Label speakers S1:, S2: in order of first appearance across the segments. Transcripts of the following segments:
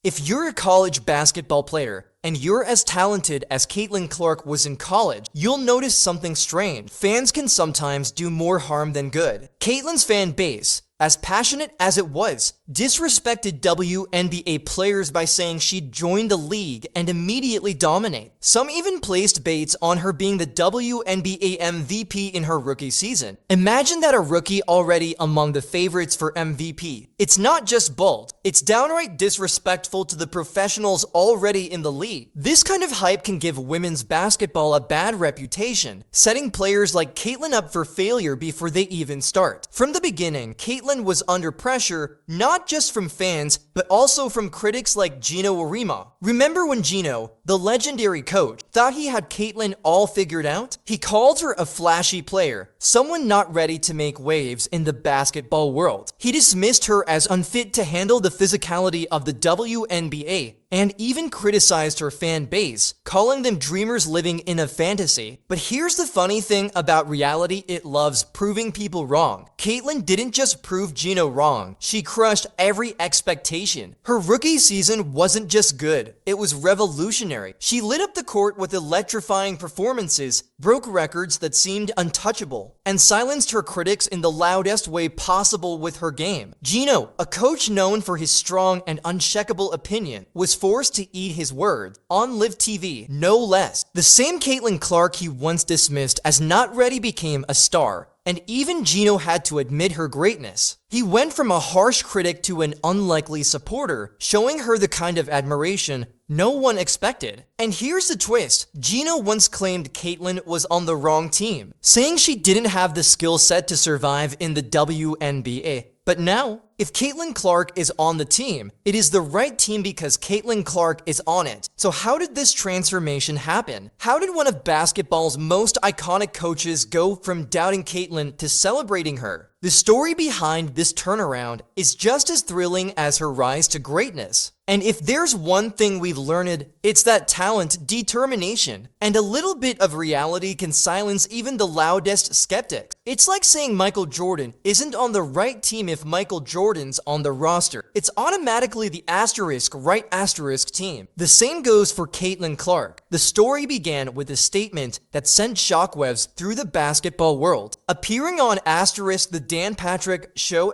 S1: If you're a college basketball player and you're as talented as Caitlin Clark was in college, you'll notice something strange. Fans can sometimes do more harm than good. Caitlin's fan base, as passionate as it was, disrespected WNBA players by saying she'd joined the league and immediately dominate. Some even placed baits on her being the WNBA MVP in her rookie season. Imagine that, a rookie already among the favorites for MVP. It's not just bold, it's downright disrespectful to the professionals already in the league. This kind of hype can give women's basketball a bad reputation, setting players like Caitlin up for failure before they even start. From the beginning, Caitlin was under pressure, not just from fans, but also from critics like Geno Auriemma. Remember when Geno, the legendary coach, thought he had Caitlin all figured out? He called her a flashy player, someone not ready to make waves in the basketball world. He dismissed her as unfit to handle the physicality of the WNBA, and even criticized her fan base, calling them dreamers living in a fantasy. But here's the funny thing about reality: it loves proving people wrong. Caitlin didn't just prove Geno wrong, she crushed every expectation. Her rookie season wasn't just good, it was revolutionary. She lit up the court with electrifying performances, broke records that seemed untouchable, and silenced her critics in the loudest way possible with her game. Geno, a coach known for his strong and uncheckable opinion, was forced to eat his words on live TV, no less. The same Caitlin Clark he once dismissed as not ready became a star, and even Geno had to admit her greatness. He went from a harsh critic to an unlikely supporter, showing her the kind of admiration no one expected. And here's the twist: Geno once claimed Caitlin was on the wrong team, saying she didn't have the skill set to survive in the WNBA. But now, if Caitlin Clark is on the team, it is the right team because Caitlin Clark is on it. So how did this transformation happen? How did one of basketball's most iconic coaches go from doubting Caitlin to celebrating her? The story behind this turnaround is just as thrilling as her rise to greatness. And if there's one thing we've learned, it's that talent, determination, and a little bit of reality can silence even the loudest skeptics. It's like saying Michael Jordan isn't on the right team if Michael Jordan's on the roster. It's automatically the right asterisk team. The same goes for Caitlin Clark. The story began with a statement that sent shockwaves through the basketball world. Appearing on the Dan Patrick Show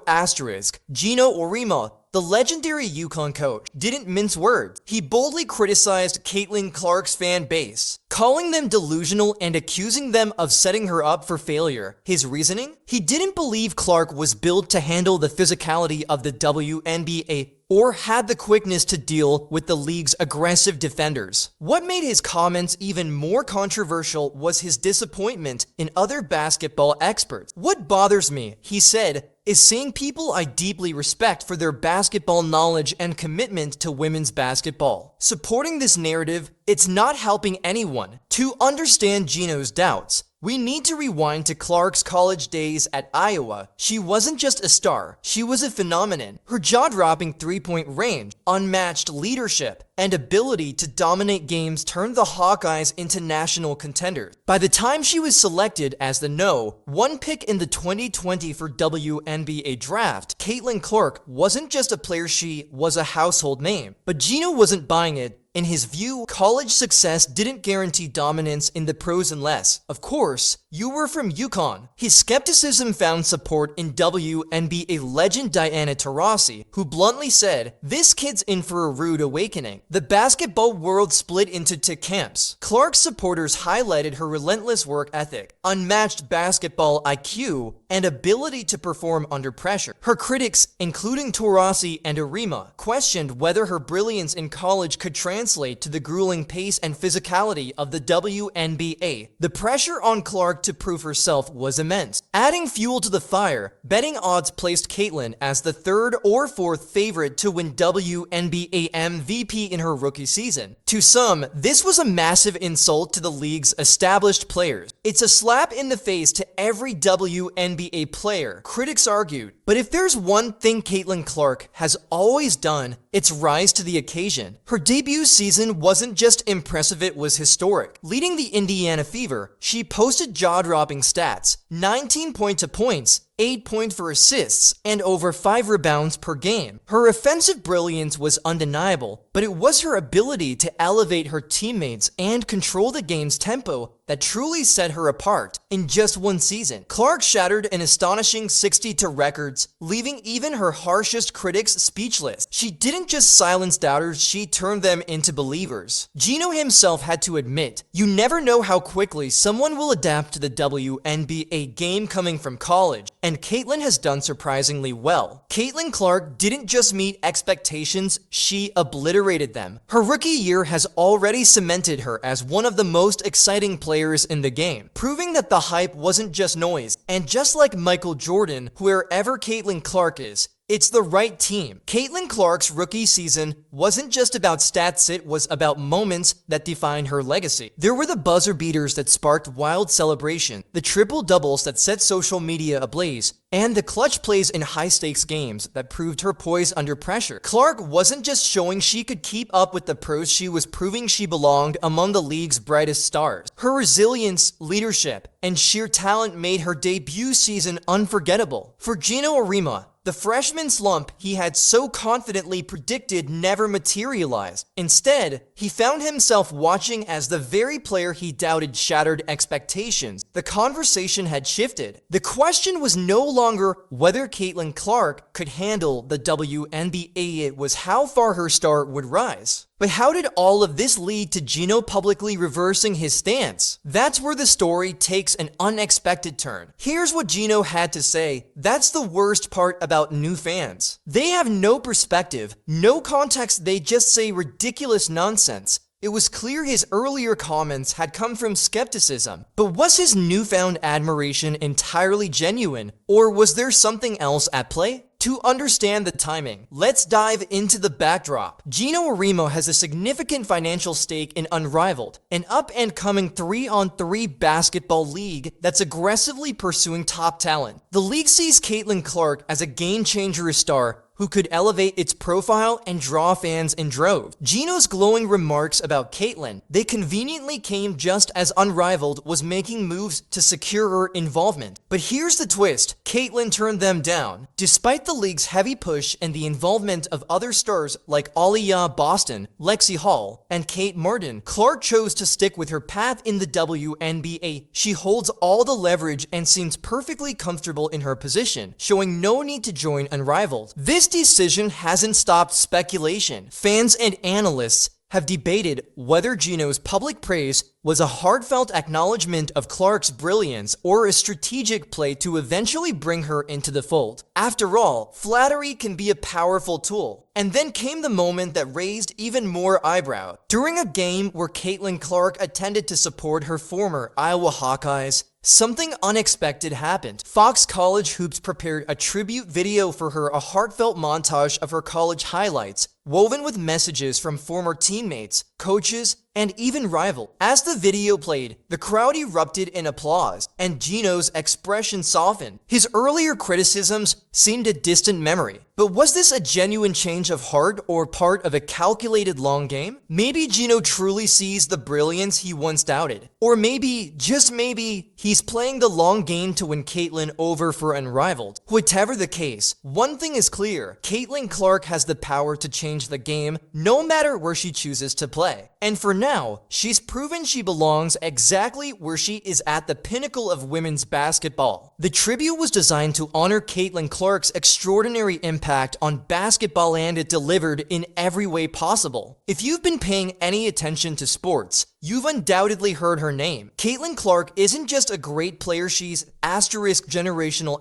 S1: Geno Auriemma, the legendary UConn coach, didn't mince words. He boldly criticized Caitlin Clark's fan base, calling them delusional and accusing them of setting her up for failure. His reasoning? He didn't believe Clark was built to handle the physicality of the WNBA or had the quickness to deal with the league's aggressive defenders. What made his comments even more controversial was his disappointment in other basketball experts. "What bothers me," he said, "is seeing people I deeply respect for their basketball knowledge and commitment to women's basketball supporting this narrative. It's not helping anyone." To understand Geno's doubts, we need to rewind to Clark's college days at Iowa. She wasn't just a star, she was a phenomenon. Her jaw-dropping three-point range, unmatched leadership, and ability to dominate games turned the Hawkeyes into national contenders. By the time she was selected as the No. 1 pick in the 2020 for WNBA draft, Caitlin Clark wasn't just a player, she was a household name. But Geno wasn't buying it. In his view, college success didn't guarantee dominance in the pros unless, of course, you were from UConn. His skepticism found support in WNBA legend Diana Taurasi, who bluntly said, "This kid's in for a rude awakening." The basketball world split into two camps. Clark's supporters highlighted her relentless work ethic, unmatched basketball IQ, and ability to perform under pressure. Her critics, including Taurasi and Auriemma, questioned whether her brilliance in college could translate to the grueling pace and physicality of the WNBA. The pressure on Clark to prove herself was immense. Adding fuel to the fire, betting odds placed Caitlin as the third or fourth favorite to win WNBA MVP in her rookie season. To some, this was a massive insult to the league's established players. It's a slap in the face to every WNBA player, critics argued. But if there's one thing Caitlin Clark has always done, it's rise to the occasion. Her debut season wasn't just impressive, it was historic. Leading the Indiana Fever, she posted jaw-dropping stats, 19 points, 8 points for assists, and over 5 rebounds per game. Her offensive brilliance was undeniable, but it was her ability to elevate her teammates and control the game's tempo that truly set her apart. In just one season, Clark shattered an astonishing 62 records, leaving even her harshest critics speechless. She didn't just silence doubters, she turned them into believers. Geno himself had to admit, you never know how quickly someone will adapt to the WNBA game coming from college, and Caitlin has done surprisingly well. Caitlin Clark didn't just meet expectations, she obliterated them. Her rookie year has already cemented her as one of the most exciting players in the game, proving that the hype wasn't just noise. And just like Michael Jordan, wherever Caitlin Clark is, it's the right team. Caitlin Clark's rookie season wasn't just about stats, it was about moments that defined her legacy. There were the buzzer beaters that sparked wild celebration, the triple doubles that set social media ablaze, and the clutch plays in high-stakes games that proved her poise under pressure. Clark wasn't just showing she could keep up with the pros, she was proving she belonged among the league's brightest stars. Her resilience, leadership, and sheer talent made her debut season unforgettable. For Geno Auriemma, the freshman slump he had so confidently predicted never materialized. Instead, he found himself watching as the very player he doubted shattered expectations. The conversation had shifted. The question was no longer whether Caitlin Clark could handle the WNBA, it was how far her star would rise. But how did all of this lead to Geno publicly reversing his stance? That's where the story takes an unexpected turn. Here's what Geno had to say. That's the worst part about new fans. They have no perspective, no context, they just say ridiculous nonsense. It was clear his earlier comments had come from skepticism, but was his newfound admiration entirely genuine, or was there something else at play? To understand the timing, let's dive into the backdrop. Geno Auriemma has a significant financial stake in Unrivaled, an up-and-coming 3-on-3 basketball league that's aggressively pursuing top talent. The league sees Caitlin Clark as a game-changer star who could elevate its profile and draw fans in droves. Geno's glowing remarks about Caitlin, they conveniently came just as Unrivaled was making moves to secure her involvement. But here's the twist, Caitlin turned them down. Despite the league's heavy push and the involvement of other stars like Auriemma Boston, Lexi Hall, and Kate Martin, Clark chose to stick with her path in the WNBA. She holds all the leverage and seems perfectly comfortable in her position, showing no need to join Unrivaled. This decision hasn't stopped speculation. Fans and analysts have debated whether Geno's public praise was a heartfelt acknowledgement of Clark's brilliance or a strategic play to eventually bring her into the fold. After all, flattery can be a powerful tool. And then came the moment that raised even more eyebrow. During a game where Caitlin Clark attended to support her former Iowa Hawkeyes, something unexpected happened. Fox College Hoops prepared a tribute video for her, a heartfelt montage of her college highlights, woven with messages from former teammates, coaches, and even rival. As the video played, the crowd erupted in applause, and Geno's expression softened. His earlier criticisms seemed a distant memory. But was this a genuine change of heart or part of a calculated long game? Maybe Geno truly sees the brilliance he once doubted. Or maybe, just maybe, he's playing the long game to win Caitlin over for Unrivaled. Whatever the case, one thing is clear, Caitlin Clark has the power to change the game no matter where she chooses to play. And for now, she's proven she belongs exactly where she is, at the pinnacle of women's basketball. The tribute was designed to honor Caitlin Clark's extraordinary impact on basketball, and it delivered in every way possible. If you've been paying any attention to sports, you've undoubtedly heard her name. Caitlin Clark isn't just a great player, she's generational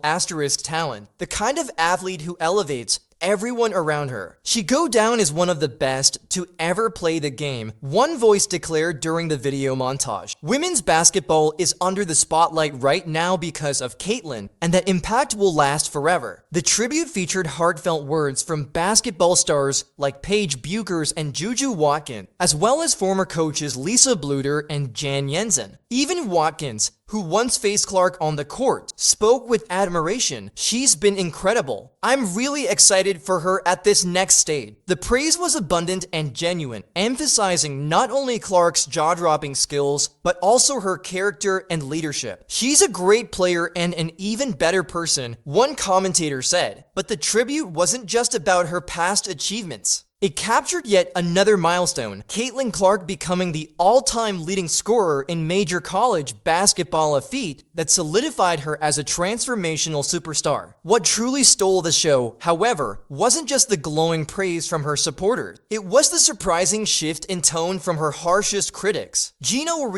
S1: talent, the kind of athlete who elevates everyone around her. She go down as one of the best to ever play the game, one voice declared during the video montage. Women's basketball is under the spotlight right now because of Caitlin, and that impact will last forever. The tribute featured heartfelt words from basketball stars like Paige Buchers and Juju Watkins, as well as former coaches Lisa Bluder and Jan Jensen. Even Watkins, who once faced Clark on the court, spoke with admiration. She's been incredible. I'm really excited for her at this next stage. The praise was abundant and genuine, emphasizing not only Clark's jaw-dropping skills, but also her character and leadership. She's a great player and an even better person, one commentator said. But the tribute wasn't just about her past achievements. It captured yet another milestone, Caitlin Clark becoming the all-time leading scorer in major college basketball, a feat that solidified her as a transformational superstar. What truly stole the show, however, wasn't just the glowing praise from her supporters. It was the surprising shift in tone from her harshest critics. Geno,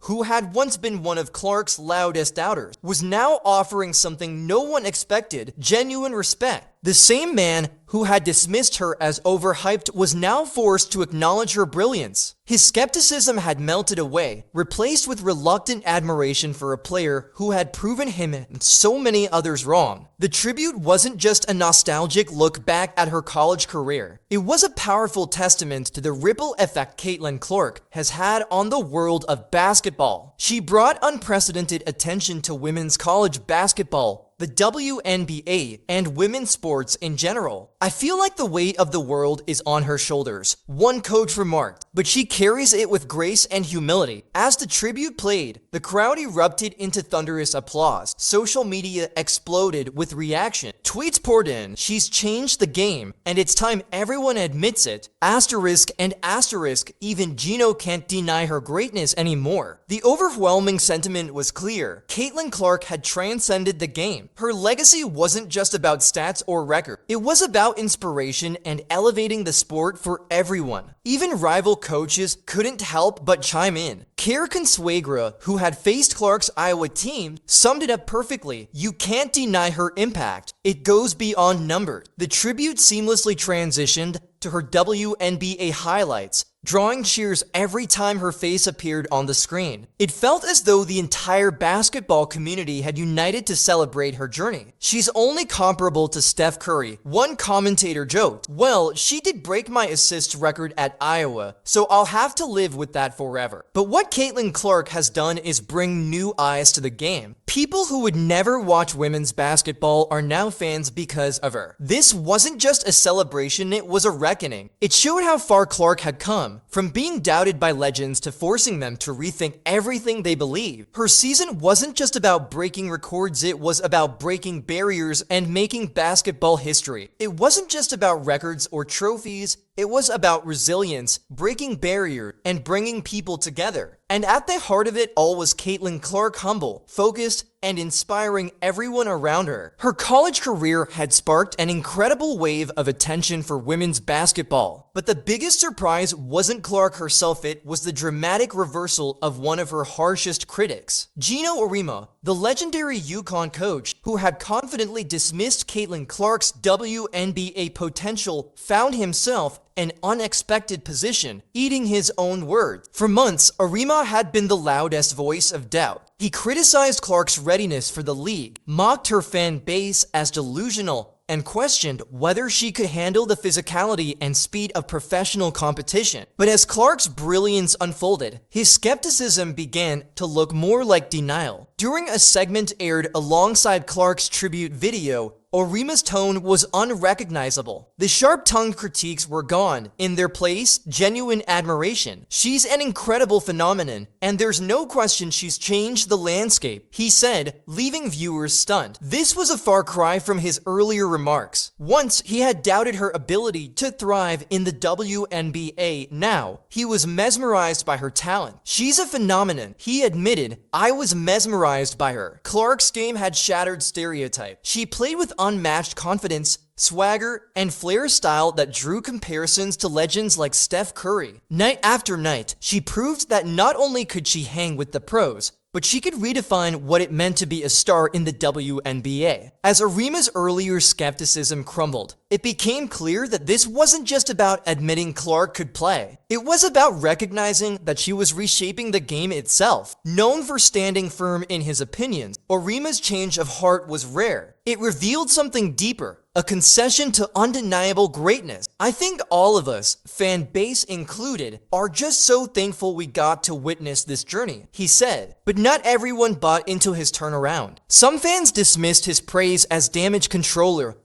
S1: who had once been one of Clark's loudest doubters, was now offering something no one expected: genuine respect. The same man who had dismissed her as overhyped was now forced to acknowledge her brilliance. His skepticism had melted away, replaced with reluctant admiration for a player who had proven him and so many others wrong. The tribute wasn't just a nostalgic look back at her college career. It was a powerful testament to the ripple effect Caitlin Clark has had on the world of basketball. She brought unprecedented attention to women's college basketball, the WNBA, and women's sports in general. I feel like the weight of the world is on her shoulders, one coach remarked, but she carries it with grace and humility. As the tribute played, the crowd erupted into thunderous applause. Social media exploded with reaction. Tweets poured in, "She's changed the game, and it's time everyone admits it. Asterisk and asterisk, even Geno can't deny her greatness anymore." The overwhelming sentiment was clear. Caitlin Clark had transcended the game. Her legacy wasn't just about stats or records. It was about inspiration and elevating the sport for everyone. Even rival coaches couldn't help but chime in. Kara Consuegra, who had faced Clark's Iowa team, summed it up perfectly. "You can't deny her impact. It goes beyond numbers." The tribute seamlessly transitioned to her WNBA highlights, drawing cheers every time her face appeared on the screen. It felt as though the entire basketball community had united to celebrate her journey. "She's only comparable to Steph Curry," one commentator joked. "Well, she did break my assist record at Iowa, so I'll have to live with that forever." But what Caitlin Clark has done is bring new eyes to the game. People who would never watch women's basketball are now fans because of her. This wasn't just a celebration, it was a reckoning. It showed how far Clark had come, from being doubted by legends to forcing them to rethink everything they believe. Her season wasn't just about breaking records, it was about breaking barriers and making basketball history. It wasn't just about records or trophies, it was about resilience, breaking barriers, and bringing people together. And at the heart of it all was Caitlin Clark, humble, focused, and inspiring everyone around her. Her college career had sparked an incredible wave of attention for women's basketball. But the biggest surprise wasn't Clark herself, it was the dramatic reversal of one of her harshest critics. Geno, the legendary UConn coach who had confidently dismissed Caitlin Clark's WNBA potential, found himself an unexpected position, eating his own words. For months, Auriemma had been the loudest voice of doubt. He criticized Clark's readiness for the league, mocked her fan base as delusional, and questioned whether she could handle the physicality and speed of professional competition. But as Clark's brilliance unfolded, his skepticism began to look more like denial. During a segment aired alongside Clark's tribute video, Auriemma's tone was unrecognizable. The sharp-tongued critiques were gone. In their place, genuine admiration. "She's an incredible phenomenon, and there's no question she's changed the landscape," he said, leaving viewers stunned. This was a far cry from his earlier remarks. Once, he had doubted her ability to thrive in the WNBA. Now, he was mesmerized by her talent. "She's a phenomenon," he admitted. "I was mesmerized by her." Clark's game had shattered stereotypes. She played with unmatched confidence, swagger, and flair, style that drew comparisons to legends like Steph Curry. Night after night, she proved that not only could she hang with the pros, but she could redefine what it meant to be a star in the WNBA. As Auriemma's earlier skepticism crumbled, it became clear that this wasn't just about admitting Clark could play. It was about recognizing that she was reshaping the game itself. Known for standing firm in his opinions, Auriemma's change of heart was rare. It revealed something deeper, a concession to undeniable greatness. I think all of us, fan base included, are just so thankful we got to witness this journey, he said. But not everyone bought into his turnaround. Some fans dismissed his praise as damage controller,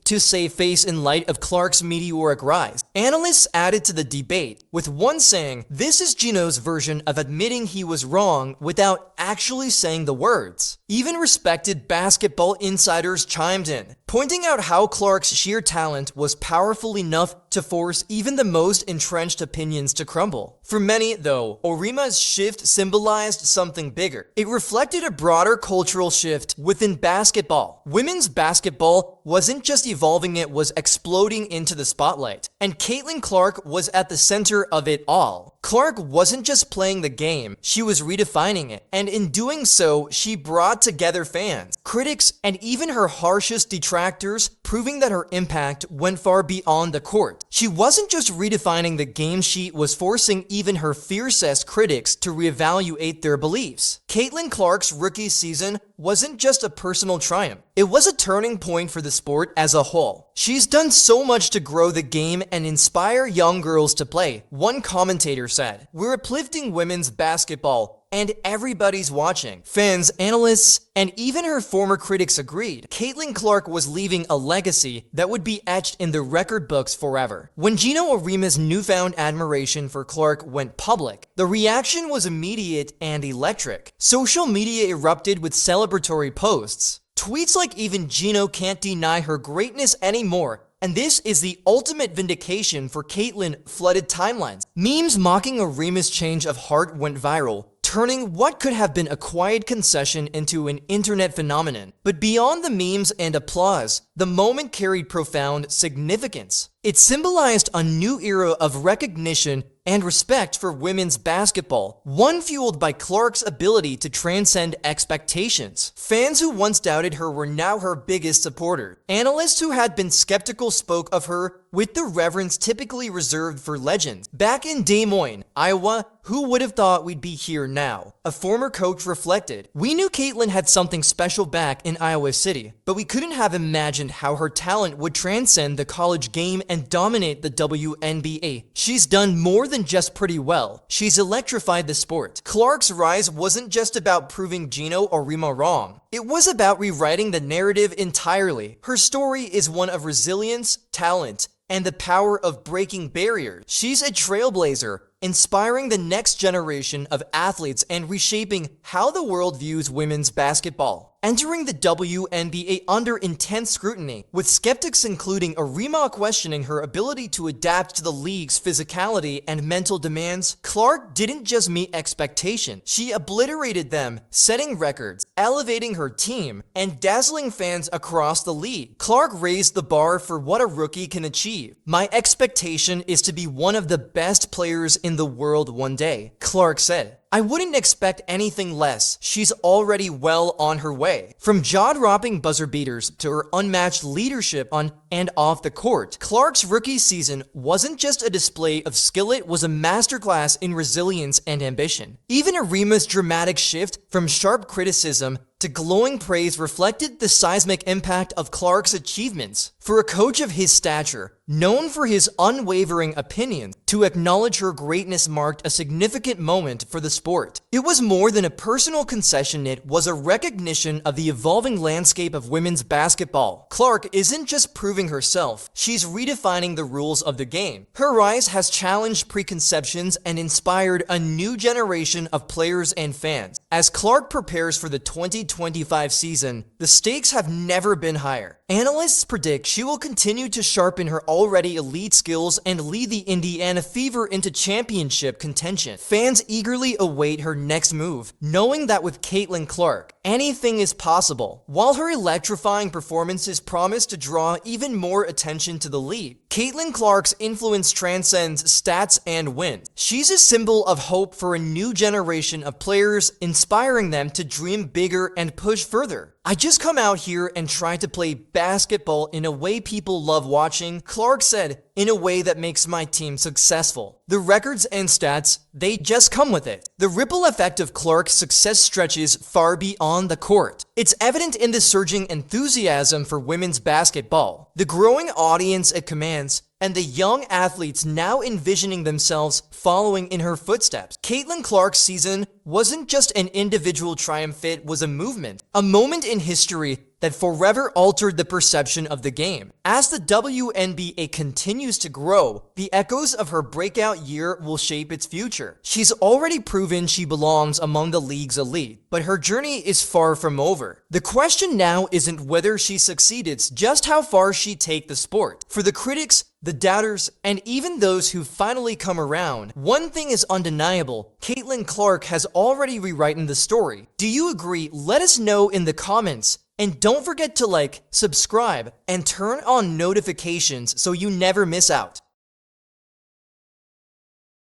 S1: to save face in light of Clark's meteoric rise. Analysts added to the debate, with one saying, "This is Geno's version of admitting he was wrong without actually saying the words." Even respected basketball insiders chimed in, pointing out how Clark's sheer talent was powerful enough to force even the most entrenched opinions to crumble. For many, though, Auriemma's shift symbolized something bigger. It reflected a broader cultural shift within basketball. Women's basketball wasn't just evolving, it was exploding into the spotlight. And Caitlin Clark was at the center of it all. Clark wasn't just playing the game, she was redefining it. And in doing so, she brought together fans, critics, and even her harshest detractors, proving that her impact went far beyond the court. She wasn't just redefining the game, she was forcing even her fiercest critics to reevaluate their beliefs. Caitlin Clark's rookie season wasn't just a personal triumph. It was a turning point for the sport as a whole. She's done so much to grow the game and inspire young girls to play. One commentator said, "We're uplifting women's basketball, and everybody's watching." Fans, analysts, and even her former critics agreed. Caitlin Clark was leaving a legacy that would be etched in the record books forever. When Geno Auriemma's newfound admiration for Clark went public, the reaction was immediate and electric. Social media erupted with celebratory posts. Tweets like "Even Geno can't deny her greatness anymore," and "This is the ultimate vindication for Caitlin" flooded timelines. Memes mocking Auriemma's change of heart went viral, turning what could have been a quiet concession into an internet phenomenon. But beyond the memes and applause, the moment carried profound significance. It symbolized a new era of recognition and respect for women's basketball, one fueled by Clark's ability to transcend expectations. Fans who once doubted her were now her biggest supporters. Analysts who had been skeptical spoke of her with the reverence typically reserved for legends. "Back in Des Moines, Iowa, who would have thought we'd be here now?" A former coach reflected, "We knew Caitlin had something special back in Iowa City, but we couldn't have imagined how her talent would transcend the college game and dominate the WNBA. She's done more than just pretty well. She's electrified the sport." Clark's rise wasn't just about proving Geno Auriemma wrong. It was about rewriting the narrative entirely. Her story is one of resilience, talent, and the power of breaking barriers. She's a trailblazer, inspiring the next generation of athletes and reshaping how the world views women's basketball. Entering the WNBA under intense scrutiny, with skeptics including Auriemma questioning her ability to adapt to the league's physicality and mental demands, Clark didn't just meet expectation, she obliterated them, setting records, elevating her team, and dazzling fans across the league. Clark raised the bar for what a rookie can achieve. "My expectation is to be one of the best players in the world one day," Clark said. "I wouldn't expect anything less. She's already well on her way." From jaw-dropping buzzer beaters to her unmatched leadership on and off the court, Clark's rookie season wasn't just a display of skill, it was a masterclass in resilience and ambition. Even Auriemma's dramatic shift from sharp criticism to glowing praise reflected the seismic impact of Clark's achievements. For a coach of his stature, known for his unwavering opinions, to acknowledge her greatness marked a significant moment for the sport. It was more than a personal concession, it was a recognition of the evolving landscape of women's basketball. Clark isn't just proving herself, she's redefining the rules of the game. Her rise has challenged preconceptions and inspired a new generation of players and fans. As Clark prepares for the 2025 season, the stakes have never been higher. Analysts predict she will continue to sharpen her already elite skills and lead the Indiana Fever into championship contention. Fans eagerly await her next move, knowing that with Caitlin Clark, anything is possible. While her electrifying performances promise to draw even more attention to the league, Caitlin Clark's influence transcends stats and wins. She's a symbol of hope for a new generation of players, inspiring them to dream bigger and push further. "I just come out here and try to play basketball in a way people love watching," Clark said, "in a way that makes my team successful. The records and stats, they just come with it." The ripple effect of Clark's success stretches far beyond the court. It's evident in the surging enthusiasm for women's basketball, the growing audience it commands, and the young athletes now envisioning themselves following in her footsteps. Caitlin Clark's season wasn't just an individual triumph, it was a movement, a moment in history that forever altered the perception of the game. As the WNBA continues to grow, the echoes of her breakout year will shape its future. She's already proven she belongs among the league's elite, but her journey is far from over. The question now isn't whether she succeeds, it's just how far she take the sport. For the critics, the doubters, and even those who finally come around, one thing is undeniable: Caitlin Clark has already rewritten the story. Do you agree? Let us know in the comments. And don't forget to like, subscribe, and turn on notifications so you never miss out.